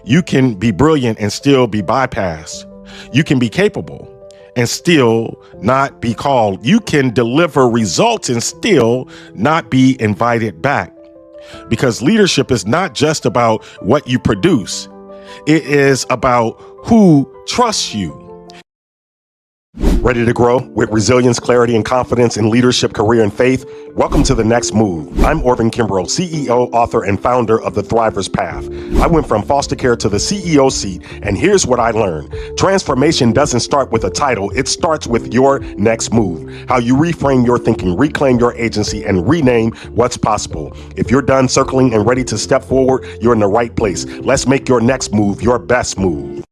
You can be brilliant and still be bypassed. You can be capable and still not be called. You can deliver results and still not be invited back. Because leadership is not just about what you produce. It is about who trusts you. Ready to grow with resilience, clarity, and confidence in leadership, career, and faith? Welcome to The Next Move. I'm Orvin, Kimbrough, CEO, author, and founder of The Thriver's Path. I went from foster care to the CEO seat, and here's what I learned. Transformation doesn't start with a title. It starts with your next move. How you reframe your thinking, reclaim your agency, and rename what's possible. If you're done circling and ready to step forward, you're in the right place. Let's make your next move your best move.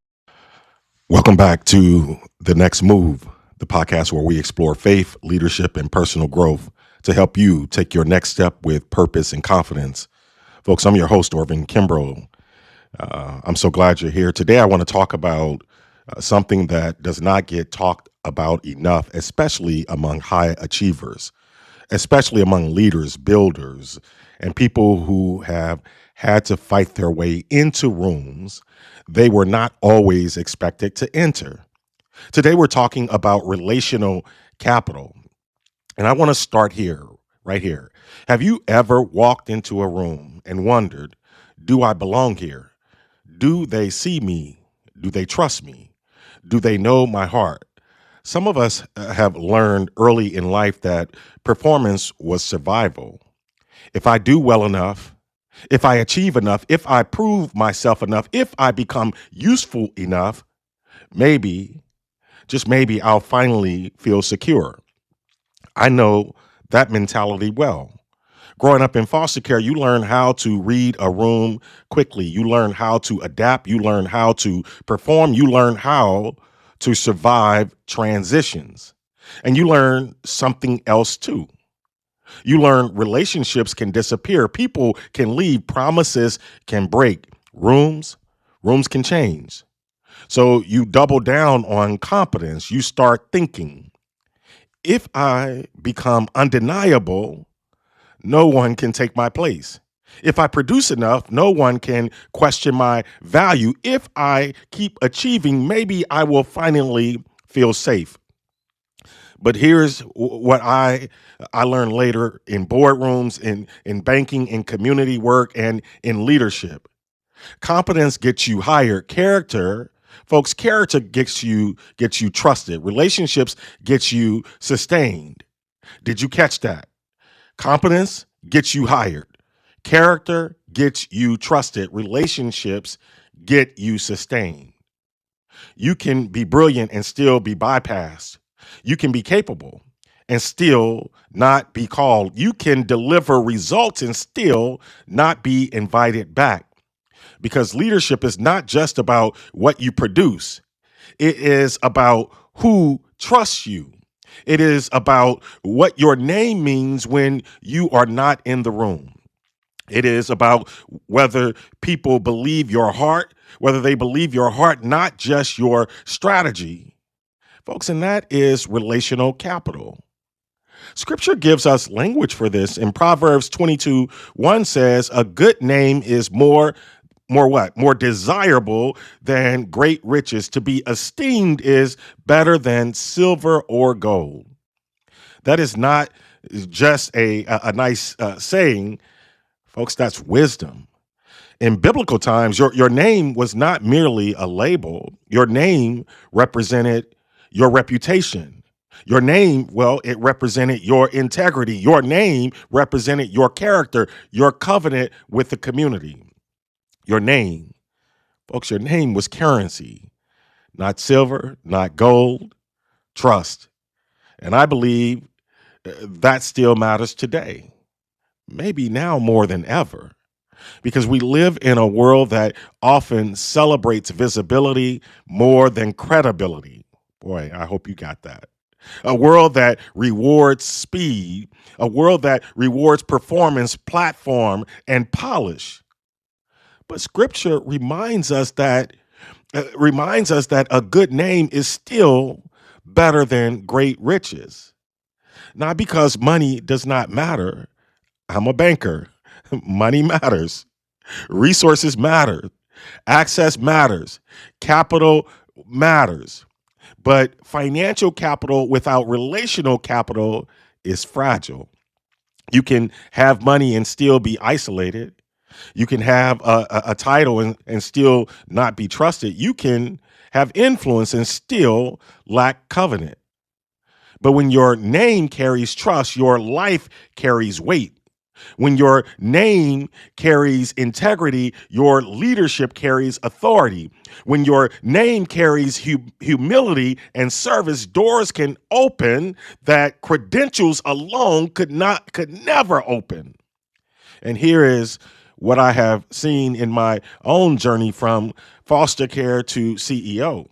Welcome back to The Next Move, the podcast where we explore faith, leadership, and personal growth to help you take your next step with purpose and confidence. Folks, I'm your host, Orvin Kimbrough. I'm so glad you're here. Today, I want to talk about something that does not get talked about enough, especially among high achievers, especially among leaders, builders, and people who have had to fight their way into rooms they were not always expected to enter. Today, we're talking about relational capital. And I want to start here, right here. Have you ever walked into a room and wondered, do I belong here? Do they see me? Do they trust me? Do they know my heart? Some of us have learned early in life that performance was survival. If I do well enough, if I achieve enough, if I prove myself enough, if I become useful enough, maybe, just maybe, I'll finally feel secure. I know that mentality well. Growing up in foster care, you learn how to read a room quickly. You learn how to adapt. You learn how to perform. You learn how to survive transitions. And you learn something else too. You learn relationships can disappear. People can leave. Promises can break. Rooms can change. So you double down on competence. You start thinking, if I become undeniable, no one can take my place. If I produce enough, no one can question my value. If I keep achieving, maybe I will finally feel safe. But here's what I learned later in boardrooms, in banking, in community work, and in leadership. Competence gets you hired. Character gets you trusted. Relationships gets you sustained. Did you catch that? Competence gets you hired. Character gets you trusted. Relationships get you sustained. You can be brilliant and still be bypassed. You can be capable and still not be called. You can deliver results and still not be invited back. Because leadership is not just about what you produce. It is about who trusts you. It is about what your name means when you are not in the room. It is about whether people believe your heart, whether they believe your heart, not just your strategy. Folks, and that is relational capital. Scripture gives us language for this. In Proverbs 22:1 says, a good name is more what? More desirable than great riches. To be esteemed is better than silver or gold. That is not just a nice saying, folks, that's wisdom. In biblical times, your name was not merely a label. Your name represented your reputation. Your name, well, it represented your integrity. Your name represented your character, your covenant with the community. Your name, folks, your name was currency, not silver, not gold, trust. And I believe that still matters today, maybe now more than ever, because we live in a world that often celebrates visibility more than credibility. Boy, I hope you got that. A world that rewards speed, a world that rewards performance, platform, and polish. But Scripture reminds us that a good name is still better than great riches. Not because money does not matter. I'm a banker. Money matters. Resources matter. Access matters. Capital matters. But financial capital without relational capital is fragile. You can have money and still be isolated. You can have a title and still not be trusted. You can have influence and still lack covenant. But when your name carries trust, your life carries weight. When your name carries integrity, your leadership carries authority. When your name carries humility and service, doors can open that credentials alone could never open. And here is what I have seen in my own journey from foster care to CEO.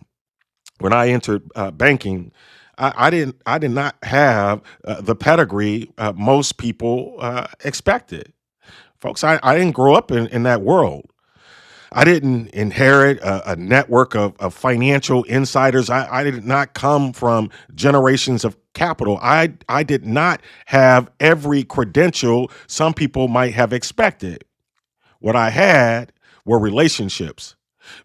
When I entered banking, I did not have the pedigree most people expected. Folks, I didn't grow up in that world. I didn't inherit a network of financial insiders. I did not come from generations of capital. I did not have every credential some people might have expected. What I had were relationships,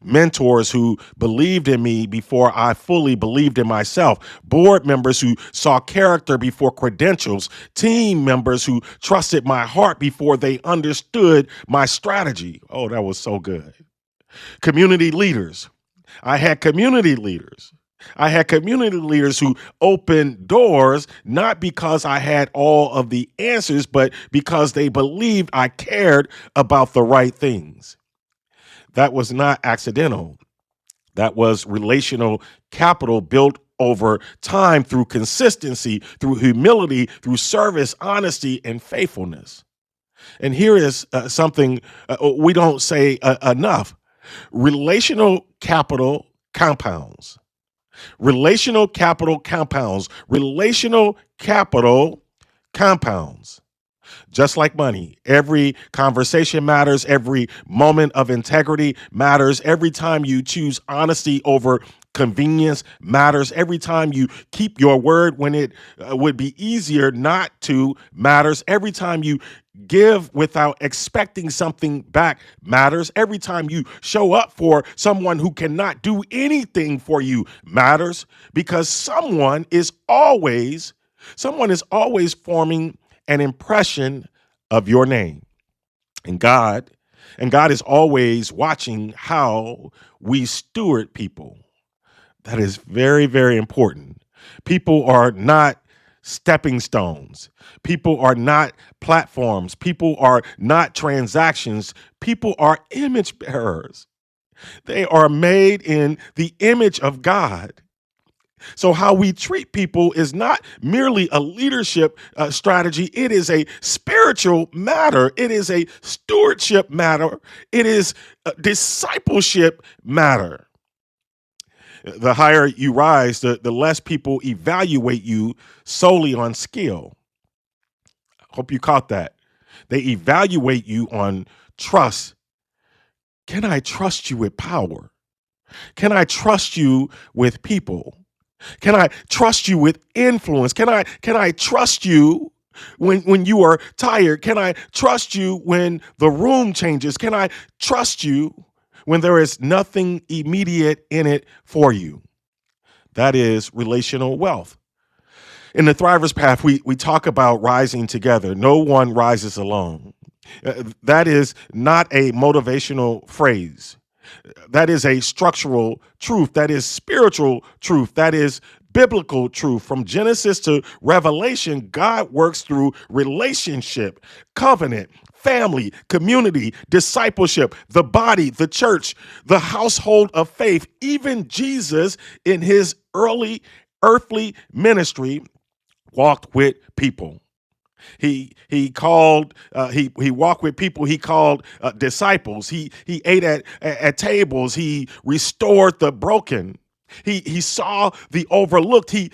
mentors who believed in me before I fully believed in myself, board members who saw character before credentials, team members who trusted my heart before they understood my strategy. Oh, that was so good. Community leaders. I had community leaders. I had community leaders who opened doors not because I had all of the answers, but because they believed I cared about the right things. That was not accidental. That was relational capital built over time through consistency, through humility, through service, honesty, and faithfulness. And here is something we don't say enough. Relational capital compounds. Relational capital compounds. Relational capital compounds. Just like money, every conversation matters. Every moment of integrity matters. Every time you choose honesty over convenience matters. Every time you keep your word when it would be easier not to matters. Every time you give without expecting something back matters. Every time you show up for someone who cannot do anything for you matters, because someone is always forming an impression of your name. And God is always watching how we steward people. That is very, very important. People are not stepping stones. People are not platforms. People are not transactions. People are image bearers. They are made in the image of God. So how we treat people is not merely a leadership strategy. It is a spiritual matter. It is a stewardship matter. It is a discipleship matter. The higher you rise, the less people evaluate you solely on skill. Hope you caught that. They evaluate you on trust. Can I trust you with power? Can I trust you with people? Can I trust you with influence? Can I trust you when you are tired? Can I trust you when the room changes? Can I trust you when there is nothing immediate in it for you? That is relational wealth. In the Thriver's Path, we talk about rising together. No one rises alone. That is not a motivational phrase. That is a structural truth. That is spiritual truth. That is biblical truth. From Genesis to Revelation, God works through relationship, covenant, family, community, discipleship, the body, the church, the household of faith. Even Jesus, in his early earthly ministry, walked with people. He walked with people he called disciples. He ate at tables. He restored the broken. He saw the overlooked. He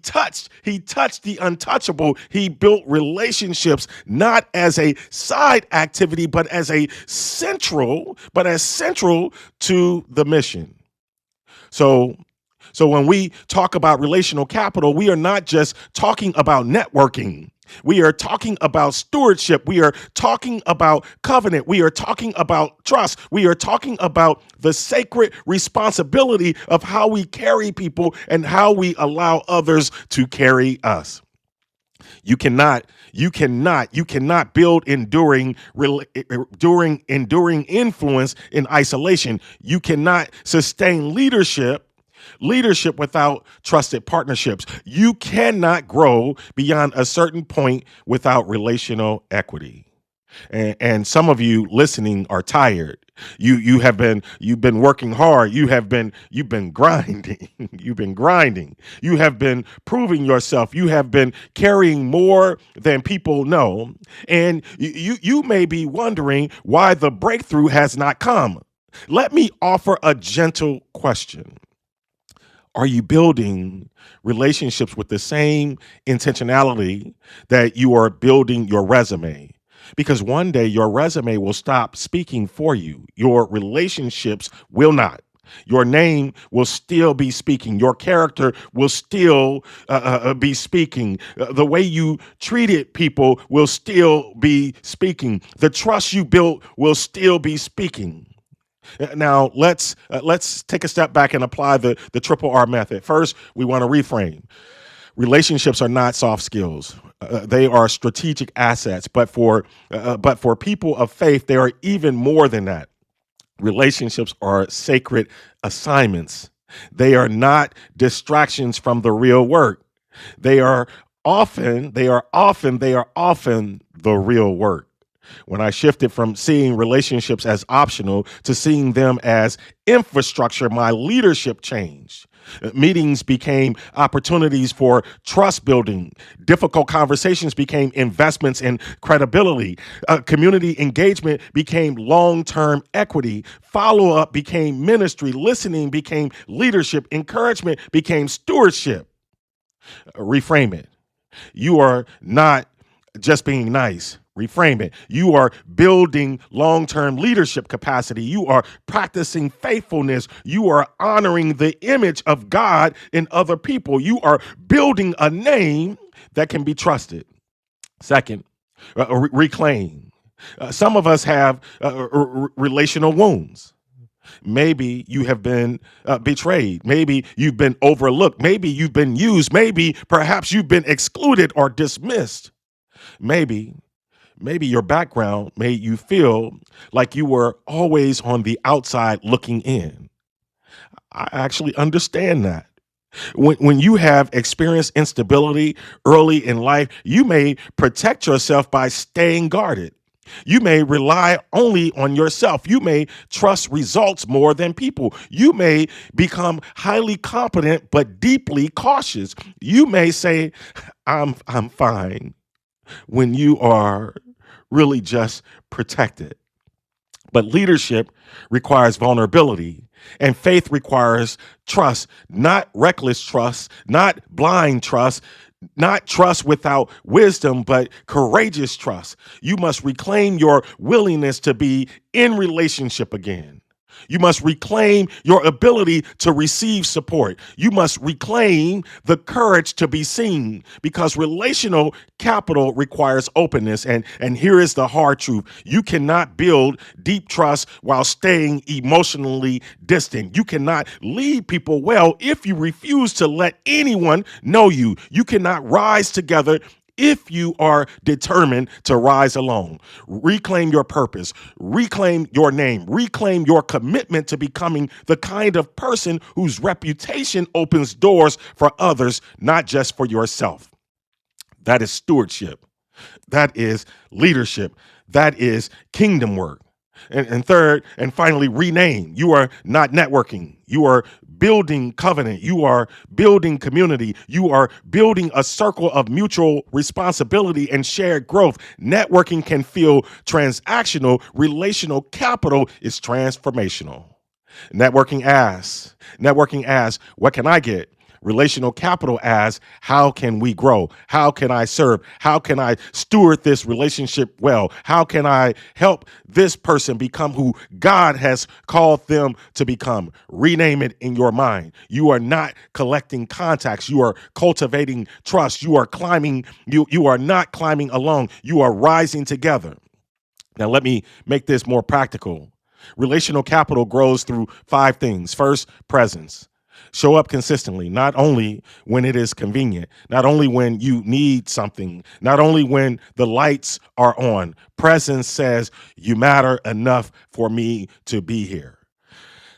touched the untouchable. He built relationships not as a side activity, but as central to the mission. So when we talk about relational capital, we are not just talking about networking. We are talking about stewardship. We are talking about covenant. We are talking about trust. We are talking about the sacred responsibility of how we carry people and how we allow others to carry us. You cannot build enduring influence in isolation. You cannot sustain leadership without trusted partnerships. You cannot grow beyond a certain point without relational equity. And some of you listening are tired. You've been working hard. You've been grinding. You've been grinding. You have been proving yourself. You have been carrying more than people know. And you may be wondering why the breakthrough has not come. Let me offer a gentle question. Are you building relationships with the same intentionality that you are building your resume? Because one day your resume will stop speaking for you. Your relationships will not. Your name will still be speaking. Your character will still be speaking. The way you treated people will still be speaking. The trust you built will still be speaking. Now let's take a step back and apply the triple R method. First, we want to reframe. Relationships are not soft skills; they are strategic assets. But for people of faith, they are even more than that. Relationships are sacred assignments. They are not distractions from the real work. They are often the real work. When I shifted from seeing relationships as optional to seeing them as infrastructure, my leadership changed. Meetings became opportunities for trust building. Difficult conversations became investments in credibility. Community engagement became long-term equity. Follow-up became ministry. Listening became leadership. Encouragement became stewardship. Reframe it. You are not just being nice. Reframe it. You are building long-term leadership capacity. You are practicing faithfulness. You are honoring the image of God in other people. You are building a name that can be trusted. Second, reclaim. Some of us have relational wounds. Maybe you have been betrayed. Maybe you've been overlooked. Maybe you've been used. Maybe perhaps you've been excluded or dismissed. Maybe your background made you feel like you were always on the outside looking in. I actually understand that. When you have experienced instability early in life, you may protect yourself by staying guarded. You may rely only on yourself. You may trust results more than people. You may become highly competent but deeply cautious. You may say, I'm fine, when you are really just protected. But leadership requires vulnerability, and faith requires trust, not reckless trust, not blind trust, not trust without wisdom, but courageous trust. You must reclaim your willingness to be in relationship again. You must reclaim your ability to receive support. You must reclaim the courage to be seen, because relational capital requires openness. And here is the hard truth. You cannot build deep trust while staying emotionally distant. You cannot lead people well if you refuse to let anyone know you. You cannot rise together if you are determined to rise alone. Reclaim your purpose, reclaim your name, reclaim your commitment to becoming the kind of person whose reputation opens doors for others, not just for yourself. That is stewardship. That is leadership. That is kingdom work. And third, and finally, rename. You are not networking. You are building covenant. You are building community. You are building a circle of mutual responsibility and shared growth. Networking can feel transactional. Relational capital is transformational. Networking asks, what can I get? Relational capital as how can we grow? How can I serve? How can I steward this relationship well? How can I help this person become who God has called them to become? Rename it in your mind. You are not collecting contacts. You are cultivating trust. You are climbing. You are not climbing alone. You are rising together. Now, let me make this more practical. Relational capital grows through 5 things. First, presence. Show up consistently, not only when it is convenient, not only when you need something, not only when the lights are on. Presence says, you matter enough for me to be here.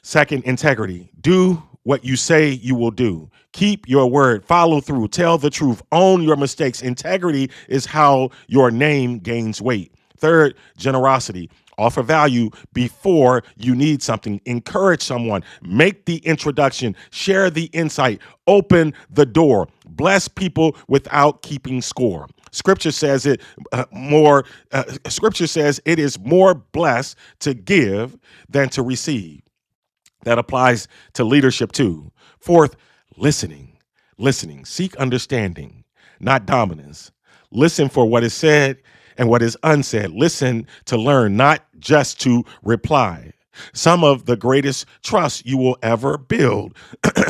Second, integrity. Do what you say you will do. Keep your word, follow through, tell the truth, own your mistakes. Integrity is how your name gains weight. Third, generosity. Offer value before you need something. Encourage someone. Make the introduction. Share the insight. Open the door. Bless people without keeping score. Scripture says Scripture says it is more blessed to give than to receive. That applies to leadership too. Fourth, listening. Listening. Seek understanding, not dominance. Listen for what is said and what is unsaid. Listen to learn, not just to reply. Some of the greatest trust you will ever build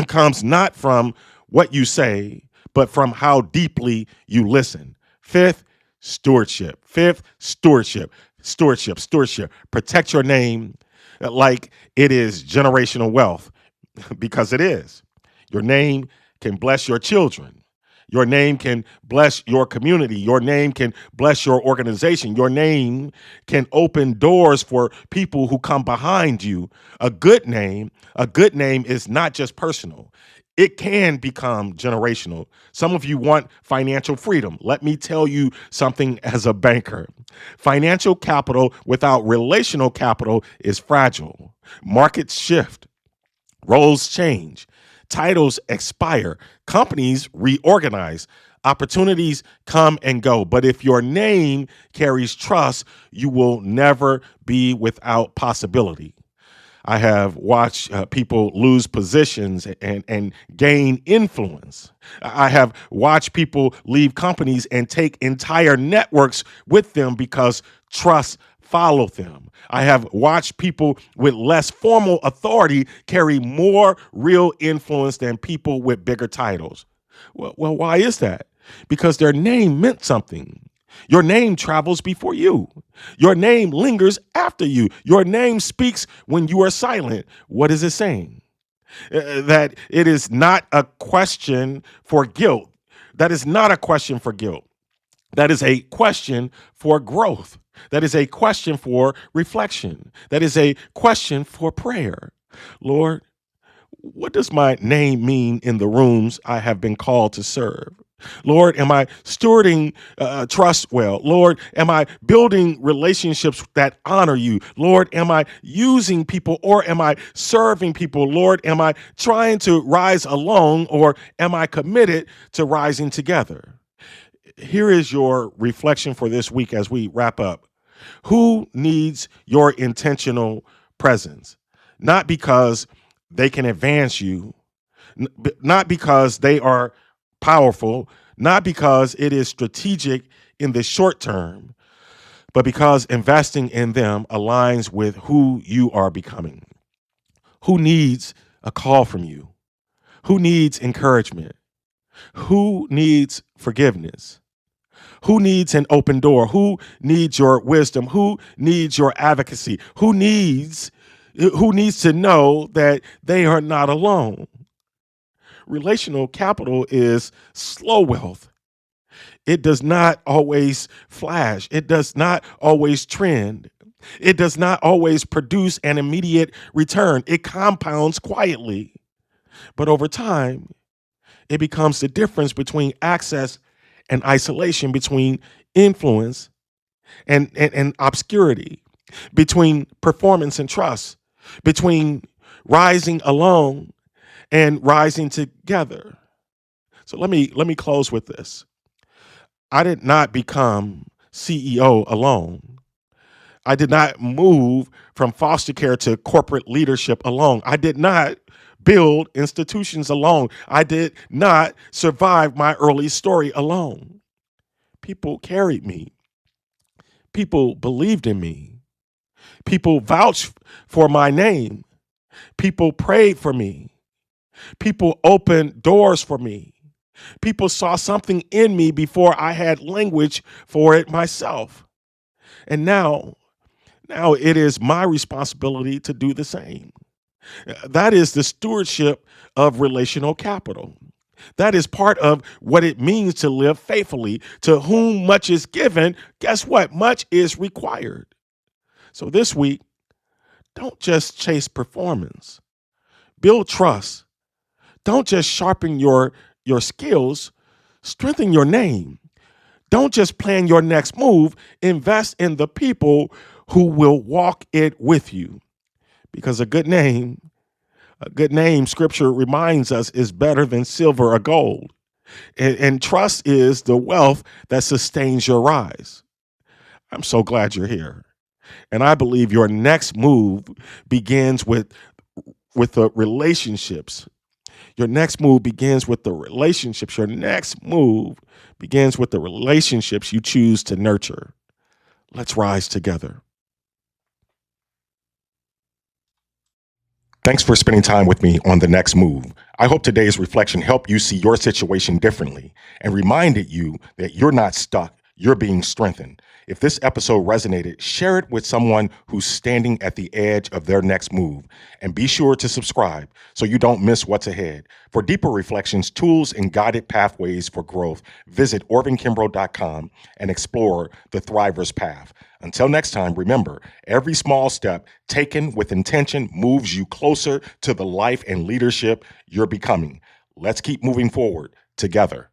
comes not from what you say, but from how deeply you listen. Fifth, stewardship. Stewardship. Protect your name like it is generational wealth, because it is. Your name can bless your children. Your name can bless your community. Your name can bless your organization. Your name can open doors for people who come behind you. A good name is not just personal. It can become generational. Some of you want financial freedom. Let me tell you something as a banker. Financial capital without relational capital is fragile. Markets shift. Roles change. Titles expire. Companies reorganize. Opportunities come and go. But if your name carries trust, you will never be without possibility. I have watched people lose positions and gain influence. I have watched people leave companies and take entire networks with them because trust followed them. I have watched people with less formal authority carry more real influence than people with bigger titles. Well, why is that? Because their name meant something. Your name travels before you. Your name lingers after you. Your name speaks when you are silent. What is it saying? That it is not a question for guilt. That is not a question for guilt. That is a question for growth. That is a question for reflection. That is a question for prayer. Lord, what does my name mean in the rooms I have been called to serve? Lord, am I stewarding trust well? Lord, am I building relationships that honor you? Lord, am I using people or am I serving people? Lord, am I trying to rise alone or am I committed to rising together? Here is your reflection for this week as we wrap up. Who needs your intentional presence? Not because they can advance you, not because they are powerful, not because it is strategic in the short term, but because investing in them aligns with who you are becoming. Who needs a call from you? Who needs encouragement? Who needs forgiveness? Who needs an open door? Who needs your wisdom? Who needs your advocacy? Who needs to know that they are not alone? Relational capital is slow wealth. It does not always flash. It does not always trend. It does not always produce an immediate return. It compounds quietly. But over time, it becomes the difference between access and isolation, between influence and obscurity, between performance and trust, between rising alone and rising together. So let me close with this. I did not become CEO alone. I did not move from foster care to corporate leadership alone. I did not build institutions alone. I did not survive my early story alone. People carried me. People believed in me. People vouched for my name. People prayed for me. People opened doors for me. People saw something in me before I had language for it myself. And now it is my responsibility to do the same. That is the stewardship of relational capital. That is part of what it means to live faithfully. To whom much is given, guess what? Much is required. So this week, don't just chase performance. Build trust. Don't just sharpen your skills, strengthen your name. Don't just plan your next move, invest in the people who will walk it with you. Because a good name, scripture reminds us, is better than silver or gold. And trust is the wealth that sustains your rise. I'm so glad you're here. And I believe your next move begins with the relationships. Your next move begins with the relationships. Your next move begins with the relationships you choose to nurture. Let's rise together. Thanks for spending time with me on The Next Move. I hope today's reflection helped you see your situation differently and reminded you that you're not stuck, you're being strengthened. If this episode resonated, share it with someone who's standing at the edge of their next move. And be sure to subscribe so you don't miss what's ahead. For deeper reflections, tools, and guided pathways for growth, visit orvinkimbrough.com and explore the Thriver's Path. Until next time, remember, every small step taken with intention moves you closer to the life and leadership you're becoming. Let's keep moving forward together.